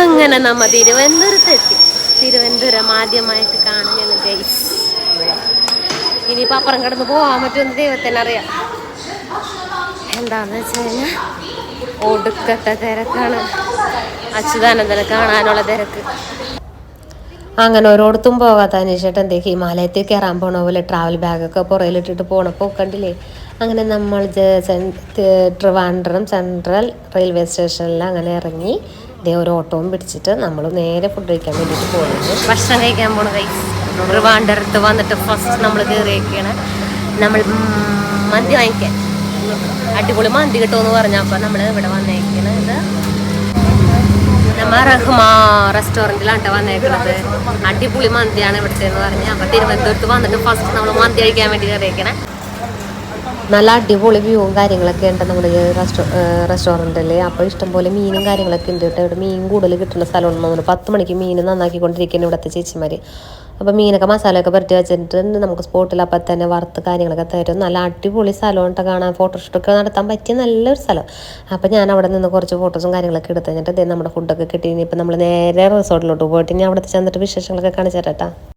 അങ്ങനെ നമ്മ തിരുവനന്തപുരത്തെത്തി. തിരുവനന്തപുരം ആദ്യമായിട്ട് കാണുകയാണ് ഗൈസ്. ഇനിയിപ്പോൾ അപ്പുറം കിടന്ന് പോകാൻ പറ്റുമെന്ന് ദൈവത്തിനറിയാം. എന്താണെന്ന് വെച്ച് കഴിഞ്ഞാൽ ഒടുക്കത്തെ തിരക്കാണ്. അച്യുതാനന്ദനെ കാണാനുള്ള തിരക്ക്. അങ്ങനെ ഓരോടത്തും പോകാത്ത അന്വേഷിച്ചിട്ട് എന്തേ ഹിമാലയത്തിൽ കയറാൻ പോണ പോലെ ട്രാവൽ ബാഗൊക്കെ പുറയിലിട്ടിട്ട് പോണപ്പോൾ കണ്ടില്ലേ. അങ്ങനെ നമ്മൾ ട്രിവാൻഡ്രം സെൻട്രൽ റെയിൽവേ സ്റ്റേഷനിൽ അങ്ങനെ ഇറങ്ങി ഇതേ ഒരു ഓട്ടോവും പിടിച്ചിട്ട് നമ്മൾ നേരെ ഫുഡ് കഴിക്കാൻ വേണ്ടിയിട്ട് പോകുന്നത്. ഭക്ഷണം കഴിക്കാൻ പോണ കൈ ട്രിവാൻഡ്രത്ത് വന്നിട്ട് ഫസ്റ്റ് നമ്മൾ കയറിയൊക്കെയാണ് നമ്മൾ മന്തി വാങ്ങിക്കാൻ. അടിപൊളി മന്തി കിട്ടുമെന്ന് പറഞ്ഞപ്പോൾ നമ്മൾ ഇവിടെ വന്നേക്കുന്നത് നമ്മ റഹ്മാ റെസ്റ്റോറൻറ്റിലാണ് വന്നേക്കുന്നത്. അടിപൊളി മന്തിയാണ് ഇവിടുത്തെ എന്ന് പറഞ്ഞാൽ. അപ്പോൾ തിരുവനന്തപുരത്ത് വന്നിട്ട് ഫസ്റ്റ് നമ്മൾ മന്തി കഴിക്കാൻ വേണ്ടി കയറിയേക്കണേ. നല്ല അടിപൊളി വ്യൂവും കാര്യങ്ങളൊക്കെ ഉണ്ട് നമ്മുടെ റെസ്റ്റോറൻറ്റിൽ. അപ്പോൾ ഇഷ്ടംപോലെ മീനും കാര്യങ്ങളൊക്കെ ഉണ്ട് കേട്ടോ. ഇവിടെ മീൻ കൂടുതൽ കിട്ടുന്ന സ്ഥലമാണെന്ന് തോന്നുന്നു. 10 മണിക്ക് മീൻ നന്നാക്കിക്കൊണ്ടിരിക്കുന്നു ഇവിടുത്തെ ചേച്ചിമാർ. അപ്പോൾ മീനൊക്കെ മസാലയൊക്കെ പുരട്ടി വെച്ചിട്ട് നമുക്ക് സ്പോട്ടിൽ അപ്പം തന്നെ വറുത്ത് കാര്യങ്ങളൊക്കെ തരും. നല്ല അടിപൊളി സ്ഥലമുണ്ട് കാണാൻ. ഫോട്ടോഷൂട്ടൊക്കെ നടത്താൻ പറ്റിയ നല്ലൊരു സ്ഥലം. അപ്പോൾ ഞാൻ അവിടെ നിന്ന് കുറച്ച് ഫോട്ടോസും കാര്യങ്ങളൊക്കെ എടുത്ത് കഴിഞ്ഞിട്ട് നമ്മുടെ ഫുഡൊക്കെ കിട്ടി. ഇനിയിപ്പോൾ നമ്മൾ നേരെ റിസോർട്ടിലോട്ട് പോയിട്ട് ഇനി അവിടെ ചെന്നിട്ട് വിശേഷങ്ങളൊക്കെ കാണിച്ചു തരാം കേട്ടോ.